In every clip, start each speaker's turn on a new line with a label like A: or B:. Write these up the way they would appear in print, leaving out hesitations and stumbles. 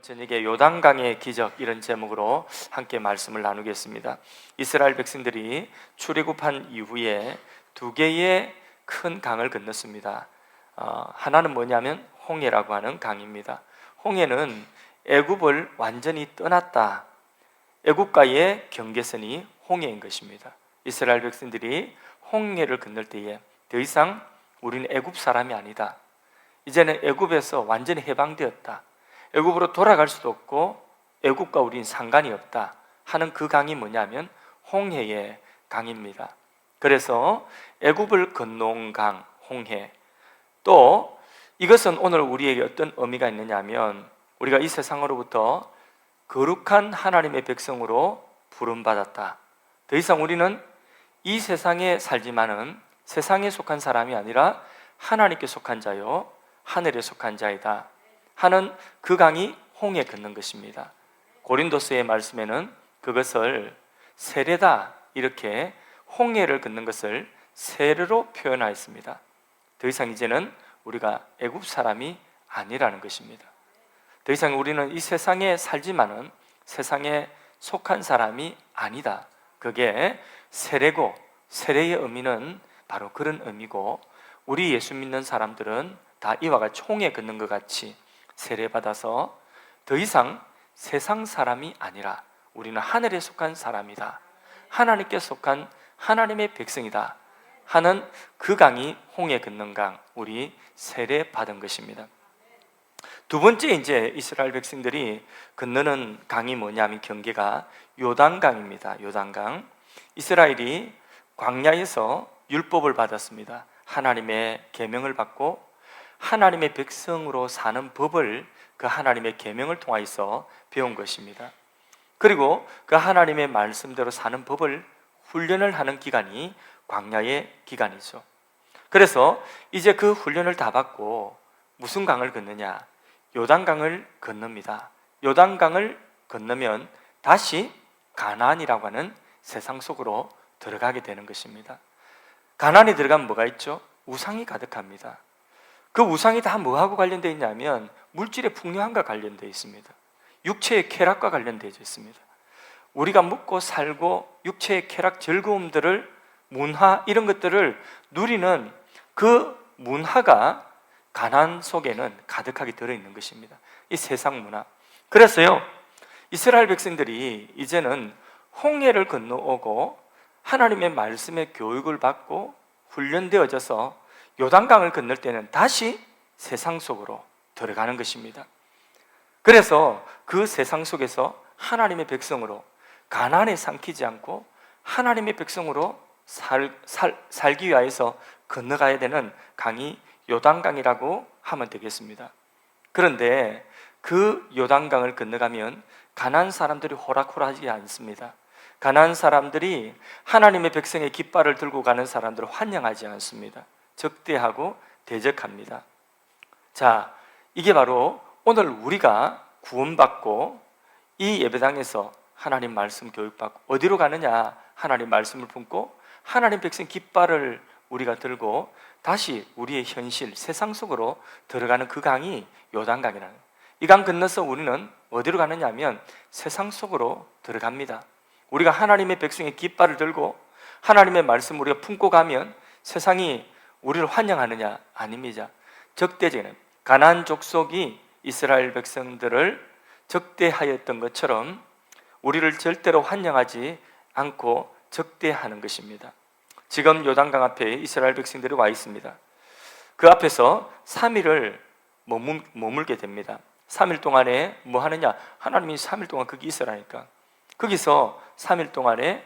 A: 저녁에 요단강의 기적, 이런 제목으로 함께 말씀을 나누겠습니다. 이스라엘 백성들이 출애굽한 이후에 두 개의 큰 강을 건넜습니다. 하나는 뭐냐면 홍해라고 하는 강입니다. 홍해는 애굽을 완전히 떠났다, 애굽과의 경계선이 홍해인 것입니다. 이스라엘 백성들이 홍해를 건널 때에 더 이상 우리는 애굽 사람이 아니다, 이제는 애굽에서 완전히 해방되었다, 애굽으로 돌아갈 수도 없고 애굽과 우리는 상관이 없다 하는 그 강이 뭐냐면 홍해의 강입니다. 그래서 애굽을 건너온 강 홍해, 또 이것은 오늘 우리에게 어떤 의미가 있느냐 하면, 우리가 이 세상으로부터 거룩한 하나님의 백성으로 부름받았다. 더 이상 우리는 이 세상에 살지만은 세상에 속한 사람이 아니라 하나님께 속한 자요 하늘에 속한 자이다 하는 그 강이 홍해 걷는 것입니다. 고린도서의 말씀에는 그것을 세례다, 이렇게 홍해를 걷는 것을 세례로 표현하였습니다. 더 이상 이제는 우리가 애굽 사람이 아니라는 것입니다. 더 이상 우리는 이 세상에 살지만은 세상에 속한 사람이 아니다. 그게 세례고, 세례의 의미는 바로 그런 의미고, 우리 예수 믿는 사람들은 다 이와 같이 홍해 걷는 것 같이 세례받아서 더 이상 세상 사람이 아니라 우리는 하늘에 속한 사람이다, 하나님께 속한 하나님의 백성이다 하는 그 강이 홍해 걷는 강, 우리 세례받은 것입니다. 두 번째, 이제 이스라엘 백성들이 건너는 강이 뭐냐면 경계가 요단강입니다. 요단강. 이스라엘이 광야에서 율법을 받았습니다. 하나님의 계명을 받고 하나님의 백성으로 사는 법을 그 하나님의 계명을 통하여서 배운 것입니다. 그리고 그 하나님의 말씀대로 사는 법을 훈련을 하는 기간이 광야의 기간이죠. 그래서 이제 그 훈련을 다 받고 무슨 강을 건너냐? 요단강을 건넙니다. 요단강을 건너면 다시 가나안이라고 하는 세상 속으로 들어가게 되는 것입니다. 가나안에 들어가면 뭐가 있죠? 우상이 가득합니다. 그 우상이 다 뭐하고 관련되어 있냐면 물질의 풍요함과 관련되어 있습니다. 육체의 쾌락과 관련되어 있습니다. 우리가 먹고 살고 육체의 쾌락, 즐거움들을, 문화, 이런 것들을 누리는 그 문화가 가나안 속에는 가득하게 들어있는 것입니다. 이 세상 문화. 그래서요, 이스라엘 백성들이 이제는 홍해를 건너오고 하나님의 말씀의 교육을 받고 훈련되어져서 요단강을 건널 때는 다시 세상 속으로 들어가는 것입니다. 그래서 그 세상 속에서 하나님의 백성으로 가나안에 삼키지 않고 하나님의 백성으로 살기 위해서 건너가야 되는 강이 요단강이라고 하면 되겠습니다. 그런데 그 요단강을 건너가면 가나안 사람들이 호락호락하지 않습니다. 가나안 사람들이 하나님의 백성의 깃발을 들고 가는 사람들을 환영하지 않습니다. 적대하고 대적합니다. 자, 이게 바로 오늘 우리가 구원받고 이 예배당에서 하나님 말씀 교육받고 어디로 가느냐? 하나님 말씀을 품고 하나님 백성 깃발을 우리가 들고 다시 우리의 현실, 세상 속으로 들어가는 그 강이 요단강이라는 거예요. 이 강 건너서 우리는 어디로 가느냐 하면 세상 속으로 들어갑니다. 우리가 하나님의 백성의 깃발을 들고 하나님의 말씀을 우리가 품고 가면 세상이 우리를 환영하느냐? 아닙니다. 적대적인 가나안 족속이 이스라엘 백성들을 적대하였던 것처럼 우리를 절대로 환영하지 않고 적대하는 것입니다. 지금 요단강 앞에 이스라엘 백성들이 와 있습니다. 그 앞에서 3일을 머물게 됩니다. 3일 동안에 뭐 하느냐? 하나님이 3일 동안 거기 있으라니까. 거기서 3일 동안에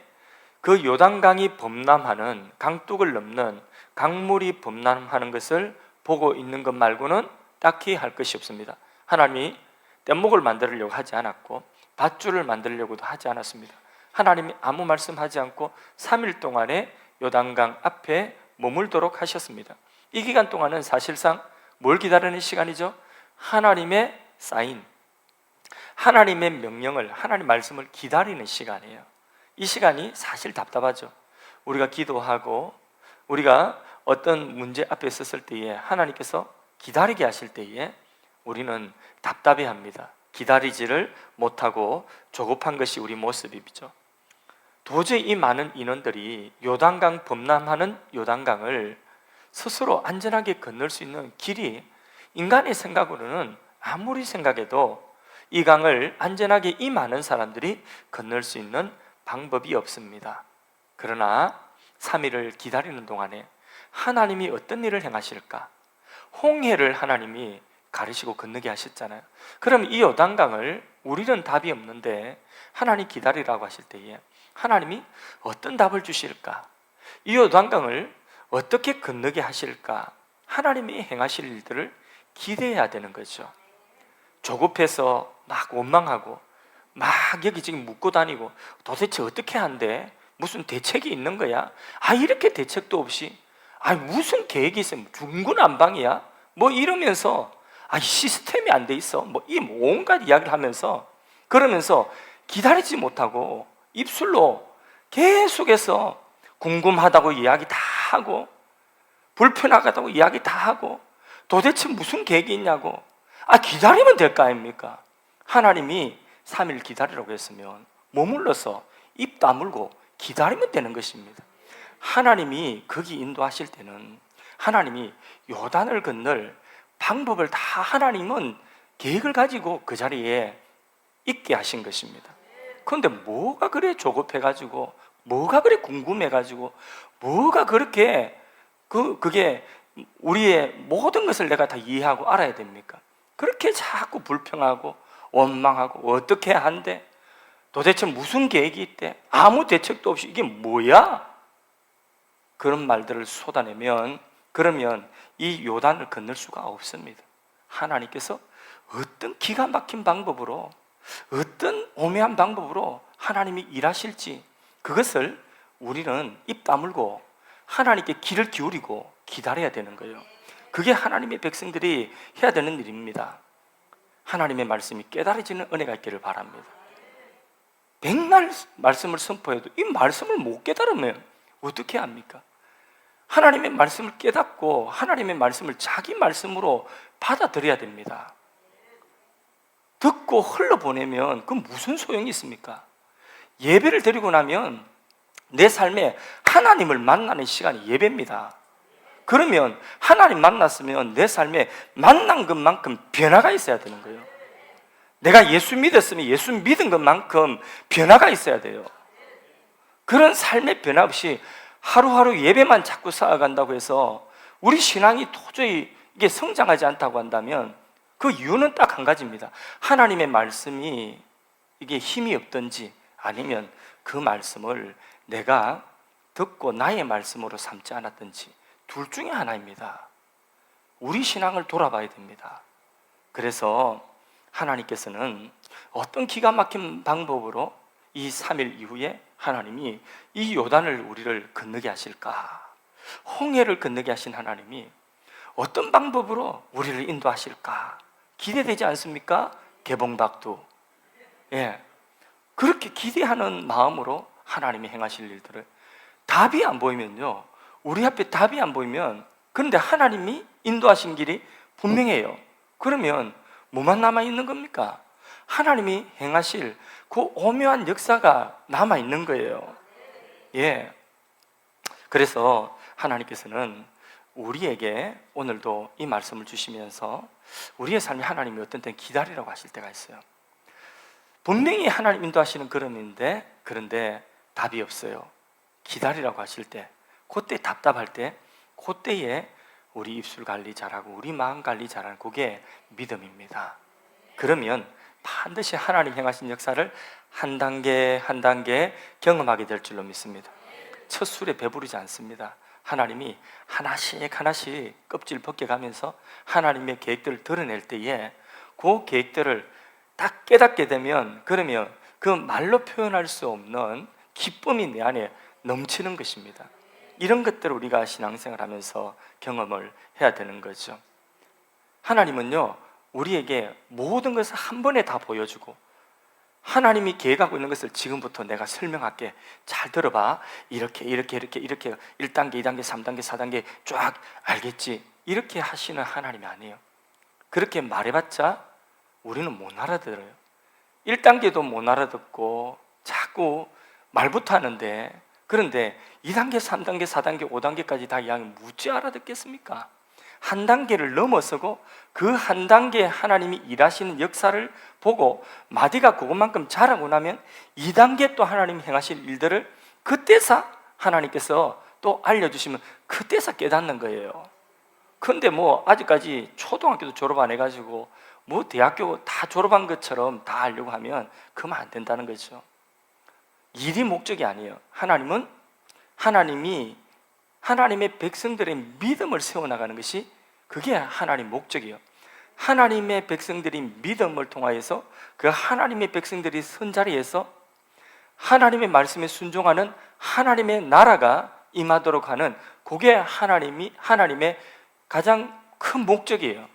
A: 그 요단강이 범람하는, 강둑을 넘는 강물이 범람하는 것을 보고 있는 것 말고는 딱히 할 것이 없습니다. 하나님이 뗏목을 만들려고 하지 않았고 밧줄을 만들려고도 하지 않았습니다. 하나님이 아무 말씀하지 않고 3일 동안에 요단강 앞에 머물도록 하셨습니다. 이 기간 동안은 사실상 뭘 기다리는 시간이죠? 하나님의 사인, 하나님의 명령을, 하나님 말씀을 기다리는 시간이에요. 이 시간이 사실 답답하죠. 우리가 기도하고 우리가 어떤 문제 앞에 섰을 때에 하나님께서 기다리게 하실 때에 우리는 답답해합니다. 기다리지를 못하고 조급한 것이 우리 모습이죠. 도저히 이 많은 인원들이 요단강 범람하는 요단강을 스스로 안전하게 건널 수 있는 길이 인간의 생각으로는 아무리 생각해도 이 강을 안전하게 이 많은 사람들이 건널 수 있는 방법이 없습니다. 그러나 3일을 기다리는 동안에 하나님이 어떤 일을 행하실까? 홍해를 하나님이 가르시고 건너게 하셨잖아요. 그럼 이 요단강을 우리는 답이 없는데 하나님 기다리라고 하실 때에 하나님이 어떤 답을 주실까? 이 요단강을 어떻게 건너게 하실까? 하나님이 행하실 일들을 기대해야 되는 거죠. 조급해서 막 원망하고 막 여기 지금 묻고 다니고 도대체 어떻게 한대? 무슨 대책이 있는 거야? 이렇게 대책도 없이 무슨 계획이 있어? 중구난방이야? 뭐 이러면서 시스템이 안 돼 있어? 뭐 이 온갖 이야기를 하면서 그러면서 기다리지 못하고 입술로 계속해서 궁금하다고 이야기 다 하고 불편하다고 이야기 다 하고 도대체 무슨 계획이 있냐고 기다리면 될 거 아닙니까? 하나님이 3일 기다리라고 했으면 머물러서 입 다물고 기다리면 되는 것입니다. 하나님이 거기 인도하실 때는 하나님이 요단을 건널 방법을 다 하나님은 계획을 가지고 그 자리에 있게 하신 것입니다. 그런데 뭐가 그래 조급해가지고 뭐가 그래 궁금해가지고 뭐가 그렇게 그게 우리의 모든 것을 내가 다 이해하고 알아야 됩니까? 그렇게 자꾸 불평하고 원망하고 어떻게 한대? 도대체 무슨 계획이 있대? 아무 대책도 없이 이게 뭐야? 그런 말들을 쏟아내면 그러면 이 요단을 건널 수가 없습니다. 하나님께서 어떤 기가 막힌 방법으로 어떤 오묘한 방법으로 하나님이 일하실지 그것을 우리는 입 다물고 하나님께 귀를 기울이고 기다려야 되는 거예요. 그게 하나님의 백성들이 해야 되는 일입니다. 하나님의 말씀이 깨달아지는 은혜가 있기를 바랍니다. 백날 말씀을 선포해도 이 말씀을 못 깨달으면 어떻게 합니까? 하나님의 말씀을 깨닫고 하나님의 말씀을 자기 말씀으로 받아들여야 됩니다. 듣고 흘러보내면 그 무슨 소용이 있습니까? 예배를 드리고 나면 내 삶에 하나님을 만나는 시간이 예배입니다. 그러면 하나님 만났으면 내 삶에 만난 것만큼 변화가 있어야 되는 거예요. 내가 예수 믿었으면 예수 믿은 것만큼 변화가 있어야 돼요. 그런 삶의 변화 없이 하루하루 예배만 자꾸 쌓아간다고 해서 우리 신앙이 도저히 이게 성장하지 않다고 한다면 그 이유는 딱 한 가지입니다. 하나님의 말씀이 이게 힘이 없든지 아니면 그 말씀을 내가 듣고 나의 말씀으로 삼지 않았든지 둘 중에 하나입니다. 우리 신앙을 돌아봐야 됩니다. 그래서 하나님께서는 어떤 기가 막힌 방법으로 이 3일 이후에 하나님이 이 요단을 우리를 건너게 하실까? 홍해를 건너게 하신 하나님이 어떤 방법으로 우리를 인도하실까? 기대되지 않습니까? 개봉박두. 그렇게 기대하는 마음으로 하나님이 행하실 일들을 답이 안 보이면요, 우리 앞에 답이 안 보이면 그런데 하나님이 인도하신 길이 분명해요. 그러면 뭐만 남아있는 겁니까? 하나님이 행하실 그 오묘한 역사가 남아있는 거예요. 그래서 하나님께서는 우리에게 오늘도 이 말씀을 주시면서 우리의 삶에 하나님이 어떤 때는 기다리라고 하실 때가 있어요. 분명히 하나님 인도하시는 걸음인데 그런데 답이 없어요. 기다리라고 하실 때, 그때 답답할 때, 그때에 우리 입술 관리 잘하고 우리 마음 관리 잘하는 그게 믿음입니다. 그러면 반드시 하나님 행하신 역사를 한 단계 한 단계 경험하게 될 줄로 믿습니다. 첫 술에 배부르지 않습니다. 하나님이 하나씩 하나씩 껍질 벗겨가면서 하나님의 계획들을 드러낼 때에 그 계획들을 딱 깨닫게 되면 그러면 그 말로 표현할 수 없는 기쁨이 내 안에 넘치는 것입니다. 이런 것들을 우리가 신앙생활 하면서 경험을 해야 되는 거죠. 하나님은요, 우리에게 모든 것을 한 번에 다 보여주고 하나님이 계획하고 있는 것을 지금부터 내가 설명할게. 잘 들어봐. 이렇게 1단계, 2단계, 3단계, 4단계 쫙 알겠지? 이렇게 하시는 하나님이 아니에요. 그렇게 말해봤자 우리는 못 알아들어요. 1단계도 못 알아듣고 자꾸 말부터 하는데, 그런데 2단계, 3단계, 4단계, 5단계까지 다 이야기하면 무지 알아듣겠습니까? 한 단계를 넘어서고 그 한 단계에 하나님이 일하시는 역사를 보고 마디가 그것만큼 자라고 나면 2단계 또 하나님이 행하실 일들을 그때서 하나님께서 또 알려주시면 그때서 깨닫는 거예요. 근데 뭐 아직까지 초등학교도 졸업 안 해가지고 뭐 대학교 다 졸업한 것처럼 다 하려고 하면 그러면 안 된다는 거죠. 일이 목적이 아니에요. 하나님이 하나님의 백성들의 믿음을 세워나가는 것이 그게 하나님 목적이에요. 하나님의 백성들이 믿음을 통하여서 그 하나님의 백성들이 선 자리에서 하나님의 말씀에 순종하는 하나님의 나라가 임하도록 하는, 그게 하나님의 가장 큰 목적이에요.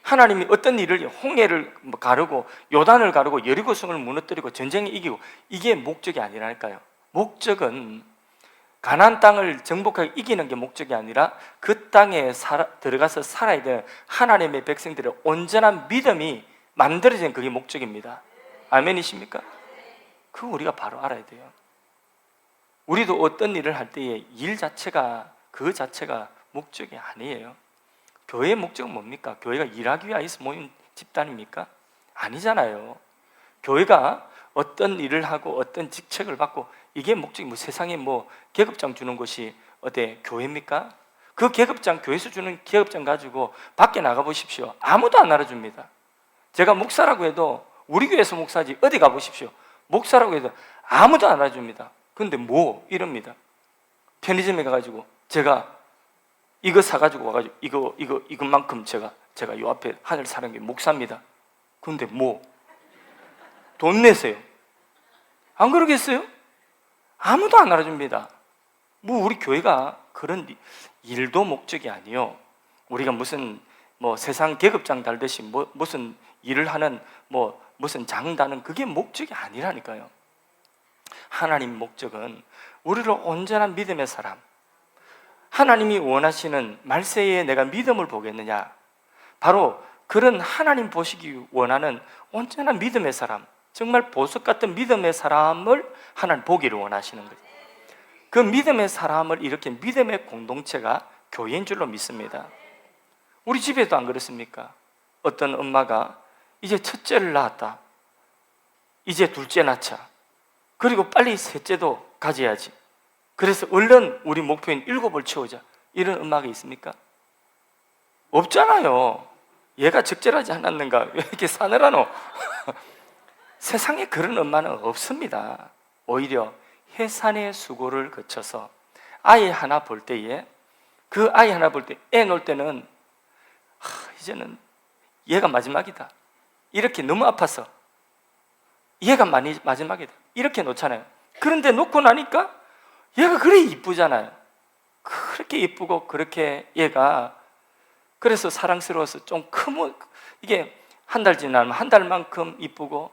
A: 하나님이 어떤 일을, 홍해를 가르고 요단을 가르고 여리고성을 무너뜨리고 전쟁에 이기고, 이게 목적이 아니라니까요. 목적은 가나안 땅을 정복하게 이기는 게 목적이 아니라 그 땅에 들어가서 살아야 되는 하나님의 백성들의 온전한 믿음이 만들어진 그게 목적입니다. 아멘이십니까? 그거 우리가 바로 알아야 돼요. 우리도 어떤 일을 할 때에 일 자체가, 그 자체가 목적이 아니에요. 교회의 목적은 뭡니까? 교회가 일하기 위해서 모인 집단입니까? 아니잖아요. 교회가 어떤 일을 하고 어떤 직책을 받고, 이게 목적이 뭐 세상에 뭐 계급장 주는 것이 어때 교회입니까? 그 계급장, 교회에서 주는 계급장 가지고 밖에 나가 보십시오. 아무도 안 알아줍니다. 제가 목사라고 해도, 우리 교회에서 목사지 어디 가 보십시오. 목사라고 해도 아무도 안 알아줍니다. 근데 뭐 이럽니다. 편의점에 가가지고 제가 이거 사가지고 와가지고 이것만큼 제가 요 앞에 하늘 사는 게 목사입니다. 근데 뭐 돈 내세요. 안 그러겠어요? 아무도 안 알아줍니다. 뭐 우리 교회가 그런 일도 목적이 아니요. 우리가 무슨 뭐 세상 계급장 달듯이 무슨 일을 하는 무슨 장다는, 그게 목적이 아니라니까요. 하나님 목적은 우리를 온전한 믿음의 사람, 하나님이 원하시는 말세에 내가 믿음을 보겠느냐, 바로 그런 하나님 보시기 원하는 온전한 믿음의 사람, 정말 보석 같은 믿음의 사람을 하나님 보기를 원하시는 거죠. 그 믿음의 사람을 이렇게 믿음의 공동체가 교회인 줄로 믿습니다. 우리 집에도 안 그렇습니까? 어떤 엄마가 이제 첫째를 낳았다, 이제 둘째 낳자, 그리고 빨리 셋째도 가져야지, 그래서 얼른 우리 목표인 7을 채우자, 이런 엄마가 있습니까? 없잖아요. 얘가 적절하지 않았는가, 왜 이렇게 사느라노? 세상에 그런 엄마는 없습니다. 오히려 해산의 수고를 거쳐서 아이 하나 볼 때에, 그 아이 하나 볼 때, 애 놓을 때는 이제는 얘가 마지막이다, 이렇게 너무 아파서 얘가 마지막이다, 이렇게 놓잖아요. 그런데 놓고 나니까 얘가 그래 이쁘잖아요. 그렇게 이쁘고 그렇게 얘가 그래서 사랑스러워서 좀 크면, 이게 한 달 지나면 한 달만큼 이쁘고,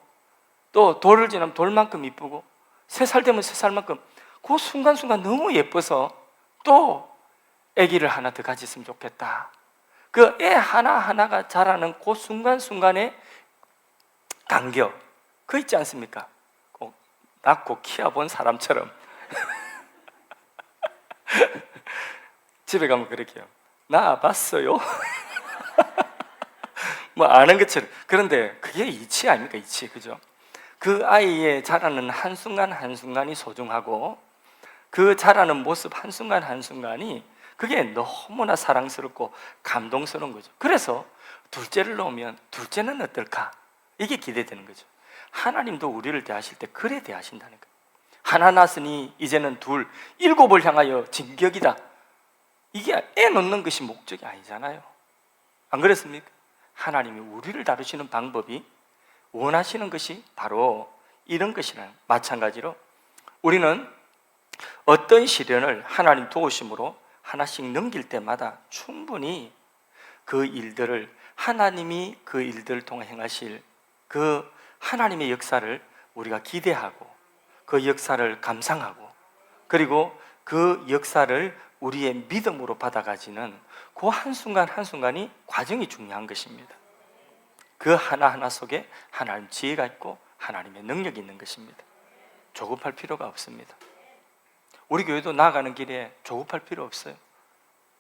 A: 또 돌을 지나면 돌만큼 이쁘고, 3살 되면 3살만큼, 그 순간순간 너무 예뻐서 또 아기를 하나 더 가졌으면 좋겠다. 그 애 하나하나가 자라는 그 순간순간의 간격, 그거 있지 않습니까? 꼭 낳고 키워본 사람처럼 집에 가면 그렇게 해요. 낳아봤어요? 뭐 아는 것처럼. 그런데 그게 이치 아닙니까? 이치, 그죠? 그 아이의 자라는 한순간 한순간이 소중하고, 그 자라는 모습 한순간 한순간이 그게 너무나 사랑스럽고 감동스러운 거죠. 그래서 둘째를 놓으면 둘째는 어떨까? 이게 기대되는 거죠. 하나님도 우리를 대하실 때 그래 대하신다는 거예요. 하나 낳았으니 이제는 둘, 7을 향하여 진격이다. 이게 애 놓는 것이 목적이 아니잖아요. 안 그렇습니까? 하나님이 우리를 다루시는 방법이, 원하시는 것이 바로 이런 것이라는, 마찬가지로 우리는 어떤 시련을 하나님 도우심으로 하나씩 넘길 때마다 충분히 그 일들을, 하나님이 그 일들을 통해 행하실 그 하나님의 역사를 우리가 기대하고, 그 역사를 감상하고, 그리고 그 역사를 우리의 믿음으로 받아가지는 그 한순간 한순간이 과정이 중요한 것입니다. 그 하나하나 속에 하나님 지혜가 있고 하나님의 능력이 있는 것입니다. 조급할 필요가 없습니다. 우리 교회도 나아가는 길에 조급할 필요 없어요.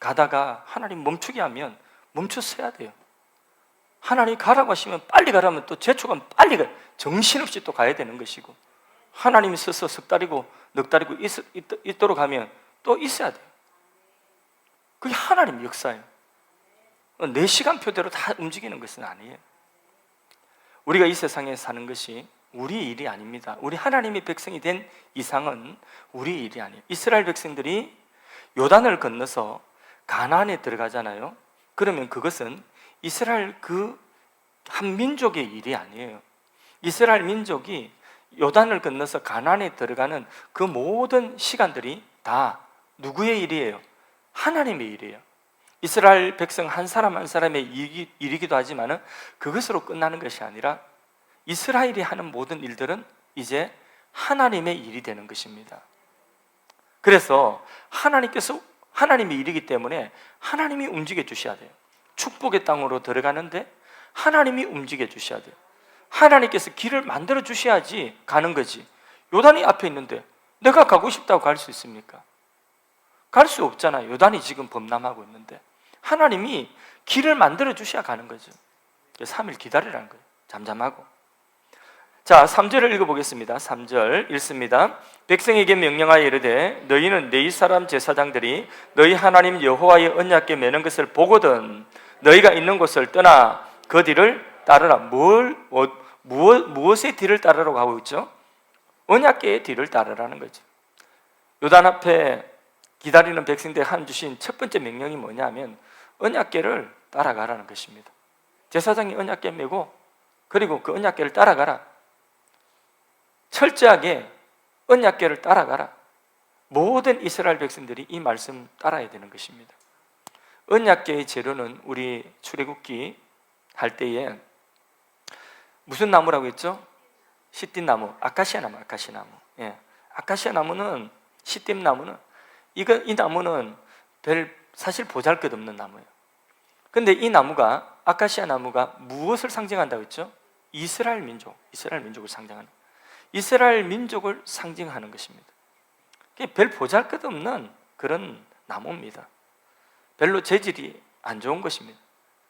A: 가다가 하나님 멈추게 하면 멈춰 서야 돼요. 하나님 가라고 하시면 빨리 가라면 또 재촉하면 빨리 가, 정신없이 또 가야 되는 것이고, 하나님이 서서 석 달이고 넉 달이고 있도록 하면 또 있어야 돼요. 그게 하나님 역사예요. 내 시간표대로 다 움직이는 것은 아니에요. 우리가 이 세상에 사는 것이 우리 일이 아닙니다. 우리 하나님의 백성이 된 이상은 우리 일이 아니에요. 이스라엘 백성들이 요단을 건너서 가나안에 들어가잖아요. 그러면 그것은 이스라엘 그 한 민족의 일이 아니에요. 이스라엘 민족이 요단을 건너서 가나안에 들어가는 그 모든 시간들이 다 누구의 일이에요? 하나님의 일이에요. 이스라엘 백성 한 사람 한 사람의 일이기도 하지만 그것으로 끝나는 것이 아니라 이스라엘이 하는 모든 일들은 이제 하나님의 일이 되는 것입니다. 그래서 하나님께서 하나님의 일이기 때문에 하나님이 움직여 주셔야 돼요. 축복의 땅으로 들어가는데 하나님이 움직여 주셔야 돼요. 하나님께서 길을 만들어 주셔야지 가는 거지. 요단이 앞에 있는데 내가 가고 싶다고 갈 수 있습니까? 갈 수 없잖아요. 요단이 지금 범람하고 있는데 하나님이 길을 만들어 주셔야 가는 거죠. 3일 기다리라는 거예요. 잠잠하고. 자, 3절을 읽어보겠습니다. 3절 읽습니다. 백성에게 명령하여 이르되 너희는 네 사람 제사장들이 너희 하나님 여호와의 언약궤 매는 것을 보거든 너희가 있는 곳을 떠나 그 뒤를 따르라. 무엇의 뒤를 따르라고 하고 있죠? 언약궤의 뒤를 따르라는 거죠. 요단 앞에 기다리는 백성들에게 한 주신 첫 번째 명령이 뭐냐면 언약궤를 따라가라는 것입니다. 제사장이 언약궤 메고 그리고 그 언약궤를 따라가라. 철저하게 언약궤를 따라가라. 모든 이스라엘 백성들이 이 말씀 따라야 되는 것입니다. 언약궤의 재료는 우리 출애굽기 할 때에 무슨 나무라고 했죠? 시띠나무, 아카시아 나무, 아카시아 나무. 예. 아카시아 나무는 시띠 나무는 이 나무는 사실 보잘것없는 나무예요. 근데 이 나무가 아카시아 나무가 무엇을 상징한다고 했죠? 이스라엘 민족을 상징하는, 이스라엘 민족을 상징하는 것입니다. 별 보잘것없는 그런 나무입니다. 별로 재질이 안 좋은 것입니다.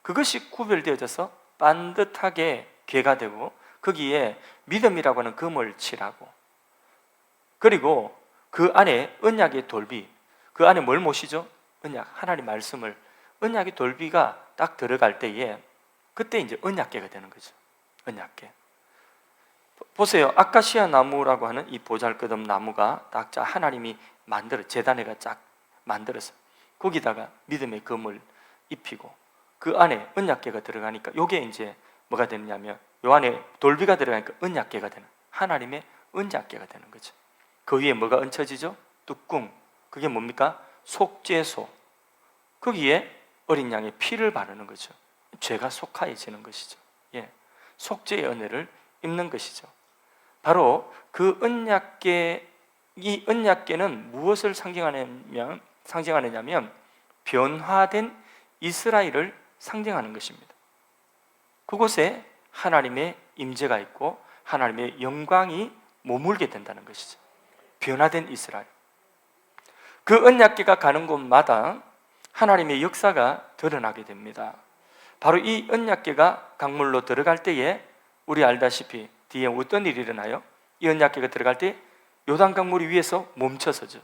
A: 그것이 구별되어져서 반듯하게 괴가 되고 거기에 믿음이라고 하는 금을 칠하고 그리고 그 안에 언약의 돌비, 그 안에 뭘 모시죠? 언약, 하나님 말씀을, 언약의 돌비가 딱 들어갈 때에 그때 이제 언약궤가 되는 거죠. 언약궤. 보세요. 아카시아 나무라고 하는 이 보잘것없는 나무가 딱 하나님이 제단에가 쫙 만들어서 거기다가 믿음의 금을 입히고 그 안에 언약궤가 들어가니까 이게 이제 뭐가 되느냐면 요 안에 돌비가 들어가니까 언약궤가 되는, 하나님의 언약궤가 되는 거죠. 그 위에 뭐가 얹혀지죠? 뚜껑. 그게 뭡니까? 속죄소. 거기에 어린 양의 피를 바르는 거죠. 죄가 속하여지는 것이죠. 예. 속죄의 은혜를 입는 것이죠. 바로 그 언약궤, 이 언약궤는 무엇을 상징하느냐면 변화된 이스라엘을 상징하는 것입니다. 그곳에 하나님의 임재가 있고 하나님의 영광이 머물게 된다는 것이죠. 변화된 이스라엘. 그 언약궤가 가는 곳마다 하나님의 역사가 드러나게 됩니다. 바로 이 언약궤가 강물로 들어갈 때에 우리 알다시피 뒤에 어떤 일이 일어나요? 이 언약궤가 들어갈 때 요단강물이 위에서 멈춰서죠.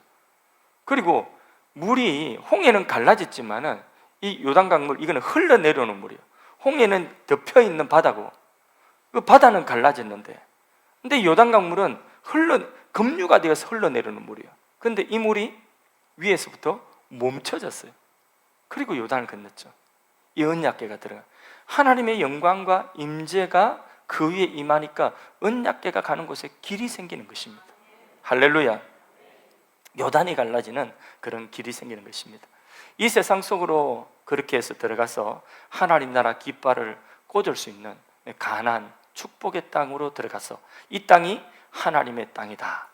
A: 그리고 물이, 홍해는 갈라졌지만은 이 요단강물, 이거는 흘러내려오는 물이에요. 홍해는 덮여있는 바다고 그 바다는 갈라졌는데, 근데 요단강물은 급류가 되어서 흘러내려오는 물이에요. 근데 이 물이 위에서부터 멈춰졌어요. 그리고 요단을 건넜죠. 이 언약궤가 들어가, 하나님의 영광과 임재가 그 위에 임하니까 언약궤가 가는 곳에 길이 생기는 것입니다. 할렐루야. 요단이 갈라지는 그런 길이 생기는 것입니다. 이 세상 속으로 그렇게 해서 들어가서 하나님 나라 깃발을 꽂을 수 있는 가나안 축복의 땅으로 들어가서 이 땅이 하나님의 땅이다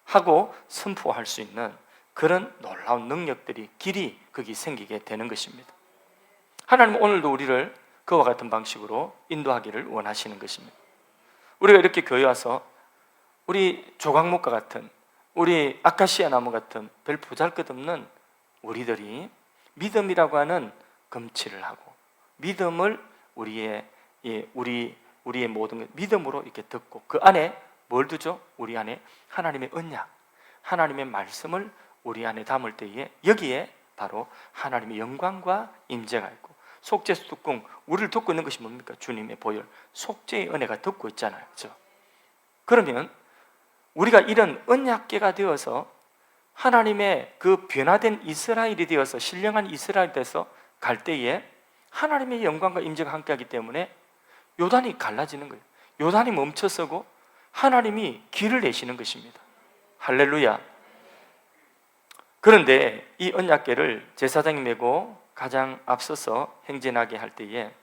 A: 하고 선포할 수 있는 그런 놀라운 능력들이, 길이 거기 생기게 되는 것입니다. 하나님은 오늘도 우리를 그와 같은 방식으로 인도하기를 원하시는 것입니다. 우리가 이렇게 교회 와서 우리 조각목과 같은, 우리 아카시아 나무 같은 별 보잘것없는 우리들이 믿음이라고 하는 금치를 하고 믿음을 우리의 모든 믿음으로 이렇게 듣고 그 안에 뭘 두죠? 우리 안에 하나님의 언약, 하나님의 말씀을 우리 안에 담을 때에 여기에 바로 하나님의 영광과 임재가 있고 속죄수 뚜껑, 우리를 덮고 있는 것이 뭡니까? 주님의 보혈, 속죄의 은혜가 덮고 있잖아요. 그렇죠? 그러면 우리가 이런 언약궤가 되어서 하나님의 그 변화된 이스라엘이 되어서 신령한 이스라엘이 돼서 갈 때에 하나님의 영광과 임재가 함께하기 때문에 요단이 갈라지는 거예요. 요단이 멈춰서고 하나님이 길을 내시는 것입니다. 할렐루야. 그런데 이 언약궤를 제사장이 메고 가장 앞서서 행진하게 할 때에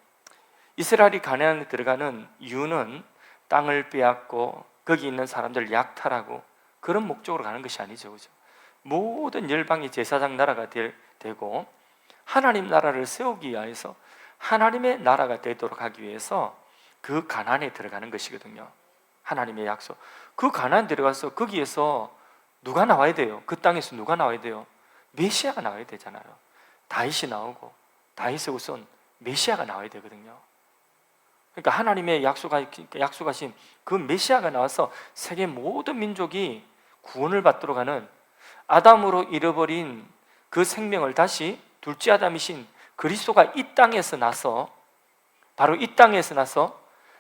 A: 이스라엘이 가나안에 들어가는 이유는 땅을 빼앗고 거기 있는 사람들 약탈하고 그런 목적으로 가는 것이 아니죠. 그죠? 모든 열방이 제사장 나라가 되고 하나님 나라를 세우기 위해서 하나님의 나라가 되도록 하기 위해서 그 가나안에 들어가는 것이거든요. 하나님의 약속. 그 가나안 들어가서 거기에서 누가 나와야 돼요? 그 땅에서 누가 나와야 돼요? 메시아가 나와야 되잖아요. 다윗이 나오고 다윗의 후손 메시아가 나와야 되거든요. 그러니까 하나님의 약속하신 그 메시아가 나와서 세계 모든 민족이 구원을 받도록 하는 아담으로 잃어버린 그 생명을 다시 둘째 아담이신 그리스도가 이 땅에서 나서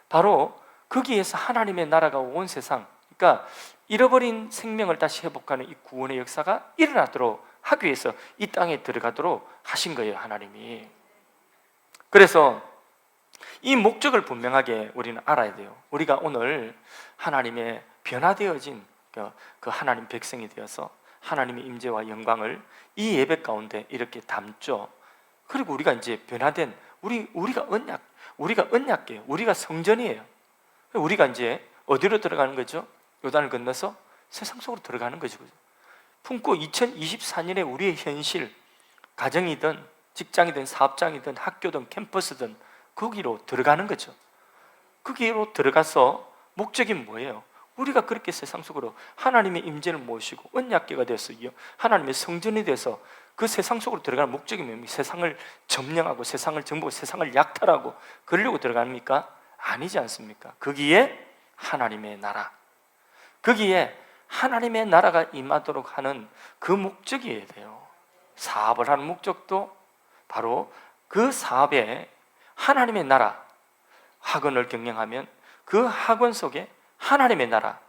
A: 바로 거기에서 하나님의 나라가 온 세상, 그러니까 잃어버린 생명을 다시 회복하는 이 구원의 역사가 일어나도록 하기 위해서 이 땅에 들어가도록 하신 거예요, 하나님이. 그래서 이 목적을 분명하게 우리는 알아야 돼요. 우리가 오늘 하나님의 변화되어진 그 하나님 백성이 되어서 하나님의 임재와 영광을 이 예배 가운데 이렇게 담죠. 그리고 우리가 이제 변화된 우리가 언약이에요. 우리가 성전이에요. 우리가 이제 어디로 들어가는 거죠? 요단을 건너서 세상 속으로 들어가는 거죠. 품고 2024년에 우리의 현실, 가정이든 직장이든 사업장이든 학교든 캠퍼스든 거기로 들어가는 거죠. 거기로 들어가서 목적이 뭐예요? 우리가 그렇게 세상 속으로 하나님의 임재를 모시고 언약궤가 되어서 하나님의 성전이 돼서 그 세상 속으로 들어가는 목적이 뭡니까? 세상을 점령하고 세상을 정복하고 세상을 약탈하고 그러려고 들어갑니까? 아니지 않습니까? 거기에 하나님의 나라, 거기에 하나님의 나라가 임하도록 하는 그 목적이어야 돼요. 사업을 하는 목적도 바로 그 사업에 하나님의 나라, 학원을 경영하면 그 학원 속에 하나님의 나라,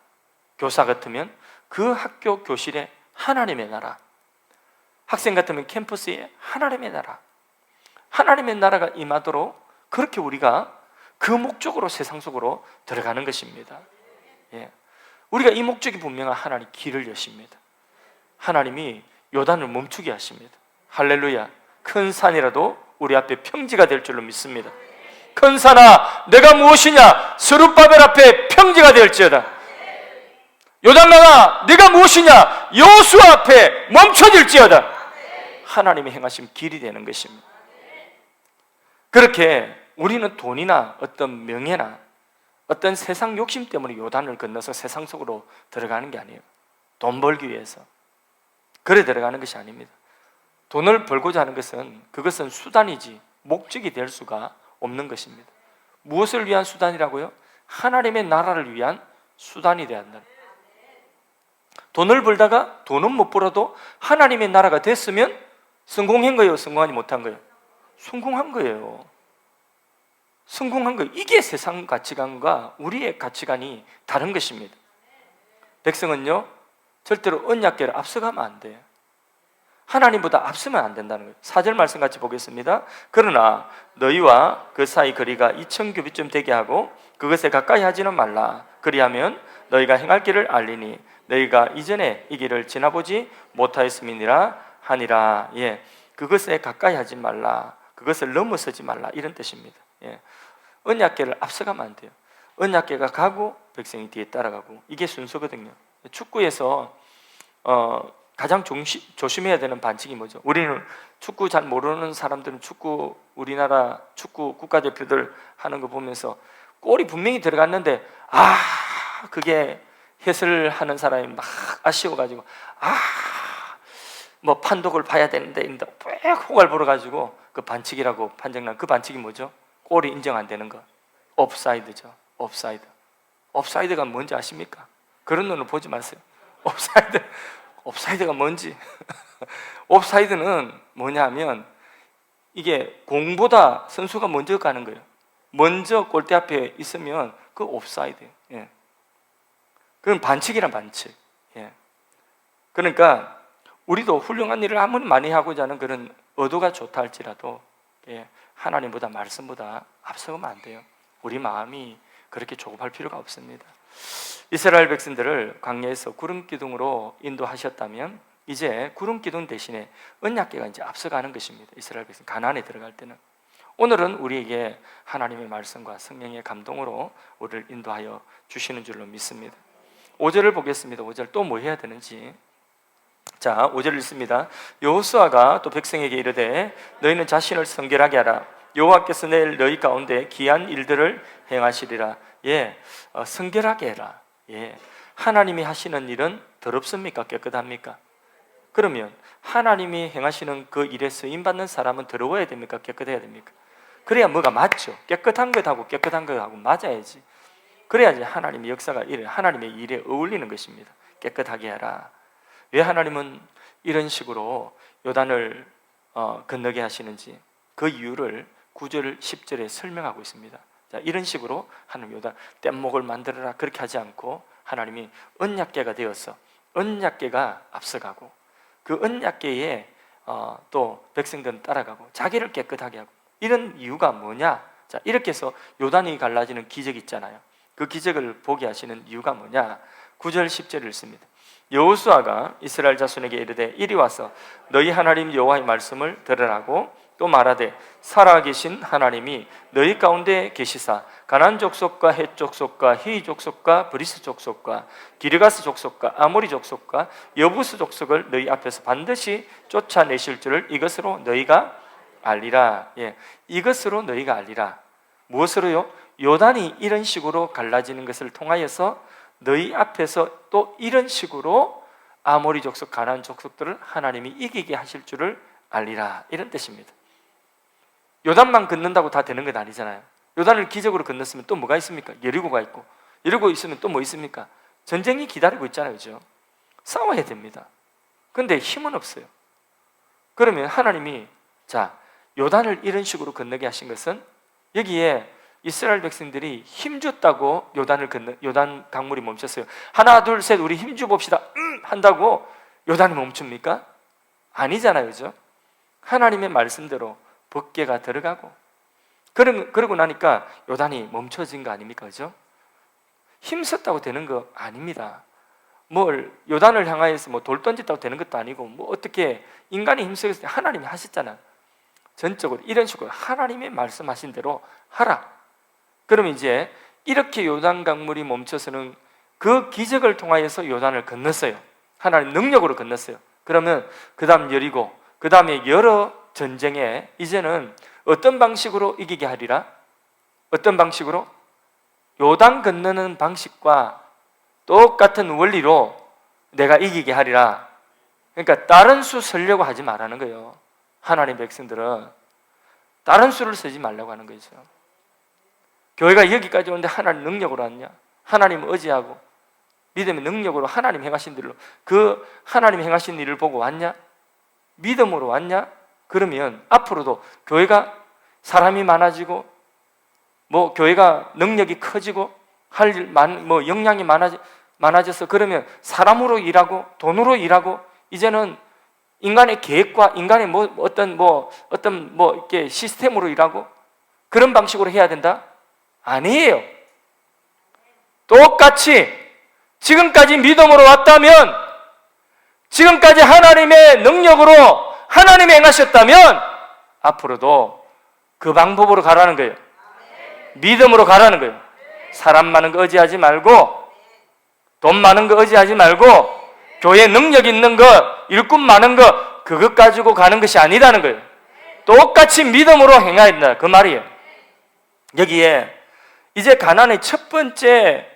A: 교사 같으면 그 학교 교실에 하나님의 나라, 학생 같으면 캠퍼스에 하나님의 나라, 하나님의 나라가 임하도록 그렇게 우리가 그 목적으로 세상 속으로 들어가는 것입니다. 예. 우리가 이 목적이 분명한 하나님 길을 여십니다. 하나님이 요단을 멈추게 하십니다. 할렐루야. 큰 산이라도 우리 앞에 평지가 될 줄로 믿습니다. 큰 산아 내가 무엇이냐? 스룹바벨 앞에 평지가 될지어다. 요단강아 네가 무엇이냐? 여호수아 앞에 멈춰질지어다. 하나님이 행하신 길이 되는 것입니다. 그렇게 우리는 돈이나 어떤 명예나 어떤 세상 욕심 때문에 요단을 건너서 세상 속으로 들어가는 게 아니에요. 돈 벌기 위해서 그래 들어가는 것이 아닙니다. 돈을 벌고자 하는 것은 그것은 수단이지 목적이 될 수가 없는 것입니다. 무엇을 위한 수단이라고요? 하나님의 나라를 위한 수단이 되어야 한다. 돈을 벌다가 돈은 못 벌어도 하나님의 나라가 됐으면 성공한 거예요? 성공하지 못한 거예요? 성공한 거예요. 성공한 거예요. 이게 세상 가치관과 우리의 가치관이 다른 것입니다. 백성은요 절대로 언약궤를 앞서가면 안 돼요. 하나님보다 앞서면 안 된다는 거예요. 4절 말씀 같이 보겠습니다. 그러나 너희와 그 사이 거리가 2000규빗쯤 되게 하고 그것에 가까이 하지는 말라. 그리하면 너희가 행할 길을 알리니 너희가 이전에 이 길을 지나보지 못하였음이니라 하니라. 예, 그것에 가까이 하지 말라. 그것을 넘어서지 말라. 이런 뜻입니다. 예, 언약궤를 앞서가면 안 돼요. 언약궤가 가고 백성이 뒤에 따라가고 이게 순서거든요. 축구에서 가장 조심해야 되는 반칙이 뭐죠? 우리는 축구 잘 모르는 사람들은 우리나라 축구 국가대표들 하는 거 보면서 골이 분명히 들어갔는데 그게 해설하는 사람이 막 아쉬워가지고 뭐 판독을 봐야 되는데 왜 호갈 불어가지고 그 반칙이라고 판정난 그 반칙이 뭐죠? 골이 인정 안 되는 거, 옵사이드죠. 옵사이드가 뭔지 아십니까? 그런 눈을 보지 마세요. 옵사이드가 뭔지 옵사이드는 뭐냐면 이게 공보다 선수가 먼저 가는 거예요. 먼저 골대 앞에 있으면 그 옵사이드예요. 예. 그건 반칙이란 반칙. 예. 그러니까 우리도 훌륭한 일을 아무리 많이 하고자 하는 그런 의도가 좋다 할지라도 하나님보다 말씀보다 앞서가면 안 돼요. 우리 마음이 그렇게 조급할 필요가 없습니다. 이스라엘 백성들을 광야에서 구름 기둥으로 인도하셨다면 이제 구름 기둥 대신에 언약궤가 이제 앞서가는 것입니다. 이스라엘 백성 가나안에 들어갈 때는. 오늘은 우리에게 하나님의 말씀과 성령의 감동으로 우리를 인도하여 주시는 줄로 믿습니다. 5절을 보겠습니다. 5절 또 뭐 해야 되는지. 자, 5절을 읽습니다. 여호수아가 또 백성에게 이르되 너희는 자신을 성결하게 하라. 여호와께서 내일 너희 가운데 기한 일들을 행하시리라. 성결하게 해라. 하나님이 하시는 일은 더럽습니까? 깨끗합니까? 그러면 하나님이 행하시는 그 일에 쓰임받는 사람은 더러워야 됩니까? 깨끗해야 됩니까? 그래야 뭐가 맞죠. 깨끗한 것하고 깨끗한 것하고 맞아야지. 그래야지 하나님의 역사가 하나님의 일에 어울리는 것입니다. 깨끗하게 하라. 왜 하나님은 이런 식으로 요단을 건너게 하시는지 그 이유를 9절 10절에 설명하고 있습니다. 자, 이런 식으로 하나님 요단 뗏목을 만들어라 그렇게 하지 않고 하나님이 언약궤가 되어서 언약궤가 앞서가고 그 언약궤에 또 백성들은 따라가고 자기를 깨끗하게 하고 이런 이유가 뭐냐? 자, 이렇게 해서 요단이 갈라지는 기적이 있잖아요. 그 기적을 보게 하시는 이유가 뭐냐? 9절 10절을 읽습니다. 여호수아가 이스라엘 자손에게 이르되 이리 와서 너희 하나님 여호와의 말씀을 들으라고 또 말하되 살아계신 하나님이 너희 가운데 계시사 가나안 족속과 헷 족속과 히위 족속과 브리스 족속과 기르가스 족속과 아모리 족속과 여부스 족속을 너희 앞에서 반드시 쫓아내실 줄을 이것으로 너희가 알리라. 이것으로 너희가 알리라. 무엇으로요? 요단이 이런 식으로 갈라지는 것을 통하여서 너희 앞에서 또 이런 식으로 아모리 족속, 가나안 족속들을 하나님이 이기게 하실 줄을 알리라. 이런 뜻입니다. 요단만 건넌다고 다 되는 건 아니잖아요. 요단을 기적으로 건넜으면 또 뭐가 있습니까? 여리고가 있고, 여리고 있으면 또 뭐 있습니까? 전쟁이 기다리고 있잖아요. 그죠? 싸워야 됩니다. 그런데 힘은 없어요. 그러면 하나님이 요단을 이런 식으로 건너게 하신 것은 여기에 이스라엘 백성들이 힘줬다고 요단 강물이 멈췄어요. 하나 둘 셋 우리 힘줘 봅시다 한다고 요단이 멈춥니까? 아니잖아요. 그죠? 하나님의 말씀대로 법궤가 들어가고 그러고 나니까 요단이 멈춰진 거 아닙니까? 그죠? 힘썼다고 되는 거 아닙니다. 요단을 향하여서 돌 던졌다고 되는 것도 아니고 어떻게 인간이 힘쓰겠어요? 하나님이 하셨잖아. 전적으로 이런 식으로 하나님의 말씀하신 대로 하라. 그러면 이제 이렇게 요단 강물이 멈춰서는 그 기적을 통하여서 요단을 건넜어요. 하나님 능력으로 건넜어요. 그러면 그 다음 여리고 그 다음에 여러 전쟁에 이제는 어떤 방식으로 이기게 하리라? 어떤 방식으로? 요단 건너는 방식과 똑같은 원리로 내가 이기게 하리라. 그러니까 다른 수 쓰려고 하지 말라는 거예요. 하나님 백성들은 다른 수를 쓰지 말라고 하는 거죠. 교회가 여기까지 오는데 하나님 능력으로 왔냐? 하나님 의지하고 믿음의 능력으로 하나님 행하신 일로 그 하나님 행하신 일을 보고 왔냐? 믿음으로 왔냐? 그러면 앞으로도 교회가 사람이 많아지고 교회가 능력이 커지고 할 일 역량이 많아져서 그러면 사람으로 일하고 돈으로 일하고 이제는 인간의 계획과 인간의 어떤 이렇게 시스템으로 일하고 그런 방식으로 해야 된다? 아니에요. 똑같이 지금까지 믿음으로 왔다면, 지금까지 하나님의 능력으로 하나님이 행하셨다면 앞으로도 그 방법으로 가라는 거예요. 믿음으로 가라는 거예요. 사람 많은 거 의지하지 말고, 돈 많은 거 의지하지 말고, 교회 능력 있는 거, 일꾼 많은 거 그것 가지고 가는 것이 아니다는 거예요. 똑같이 믿음으로 행해야 된다 그 말이에요. 여기에 이제 가나안의 첫 번째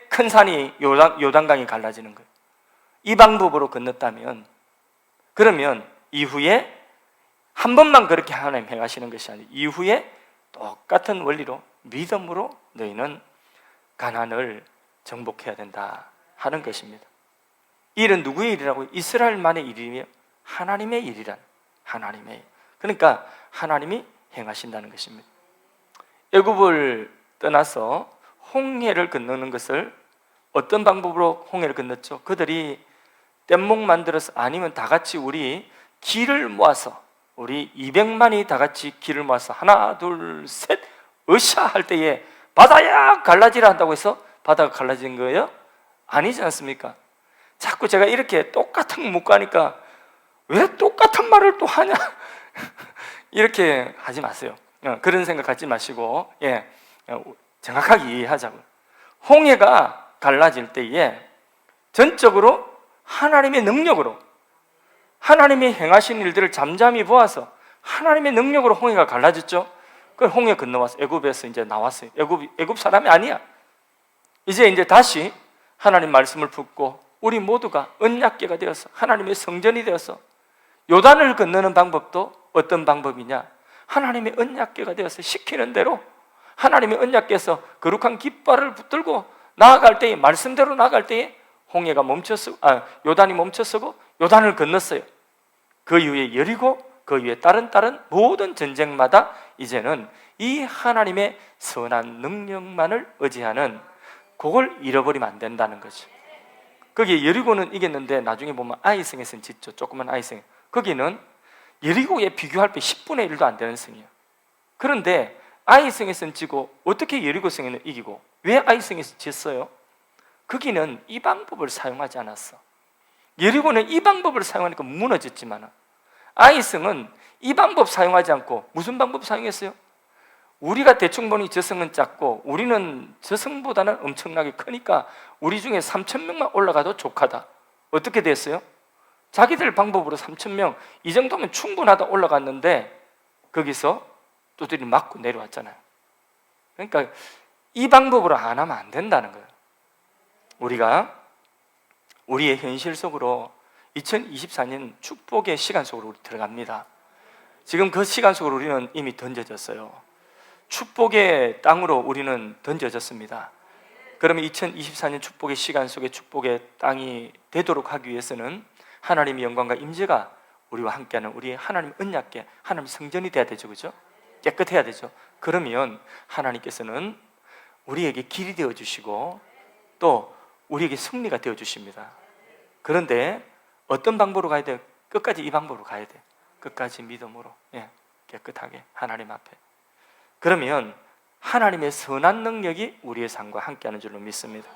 A: 큰 산이 요단강이 갈라지는 거예요. 이 방법으로 건넜다면, 그러면 이후에 한 번만 그렇게 하나님 행하시는 것이 아니고 이후에 똑같은 원리로 믿음으로 너희는 가나안을 정복해야 된다 하는 것입니다. 이 일은 누구의 일이라고? 이스라엘만의 일이며 하나님의 일이란, 하나님의, 그러니까 하나님이 행하신다는 것입니다. 애굽을 떠나서 홍해를 건너는 것을 어떤 방법으로 홍해를 건넜죠? 그들이 뗏목 만들어서, 아니면 다 같이 우리 길을 모아서, 우리 200만이 다 같이 길을 모아서 하나 둘 셋 으쌰 할 때에 바다야 갈라지라 한다고 해서 바다가 갈라진 거예요? 아니지 않습니까? 자꾸 제가 이렇게 똑같은 거 묻고 하니까 왜 똑같은 말을 또 하냐 이렇게 하지 마세요. 그런 생각 갖지 마시고, 정확하게 이해하자고요. 홍해가 갈라질 때에 전적으로 하나님의 능력으로, 하나님이 행하신 일들을 잠잠히 보아서 하나님의 능력으로 홍해가 갈라졌죠. 그 홍해 건너와서 애굽에서 이제 나왔어요. 애굽 사람이 아니야. 이제 다시 하나님 말씀을 붙고 우리 모두가 언약궤가 되어서 하나님의 성전이 되어서, 요단을 건너는 방법도 어떤 방법이냐? 하나님의 언약궤가 되어서 시키는 대로 하나님의 언약궤에서 거룩한 깃발을 붙들고 나아갈 때에, 말씀대로 나아갈 때에 홍해가 요단이 멈춰서고 요단을 건넜어요. 그 이후에 여리고, 그 이후에 다른 모든 전쟁마다 이제는 이 하나님의 선한 능력만을 의지하는, 그걸 잃어버리면 안 된다는 거죠. 거기에 여리고는 이겼는데 나중에 보면 아이성의 성 짓죠. 조그만 아이성. 거기는 여리고에 비교할 때 10분의 1도 안 되는 성이에요. 그런데 아이성의 성 지고 어떻게 여리고 성에는 이기고, 왜 아이성에서 졌어요? 거기는 이 방법을 사용하지 않았어. 여리고는 이 방법을 사용하니까 무너졌지만, 아이성은 이 방법 사용하지 않고 무슨 방법 사용했어요? 우리가 대충 보니 저 성은 작고 우리는 저 성보다는 엄청나게 크니까 우리 중에 3,000명만 올라가도 족하다. 어떻게 됐어요? 자기들 방법으로 3,000명, 이 정도면 충분하다 올라갔는데 거기서 두드리 맞고 내려왔잖아요. 그러니까 이 방법으로 안 하면 안 된다는 거예요. 우리가 우리의 현실 속으로 2024년 축복의 시간 속으로 우리 들어갑니다. 지금 그 시간 속으로 우리는 이미 던져졌어요. 축복의 땅으로 우리는 던져졌습니다. 그러면 2024년 축복의 시간 속에 축복의 땅이 되도록 하기 위해서는 하나님의 영광과 임재가 우리와 함께하는 우리 하나님 언약궤, 하나님 성전이 돼야 되죠, 그죠? 깨끗해야 되죠. 그러면 하나님께서는 우리에게 길이 되어 주시고 또 우리에게 승리가 되어 주십니다. 그런데 어떤 방법으로 가야 돼요? 끝까지 이 방법으로 가야 돼요. 끝까지 믿음으로, 깨끗하게 하나님 앞에. 그러면 하나님의 선한 능력이 우리의 삶과 함께하는 줄로 믿습니다.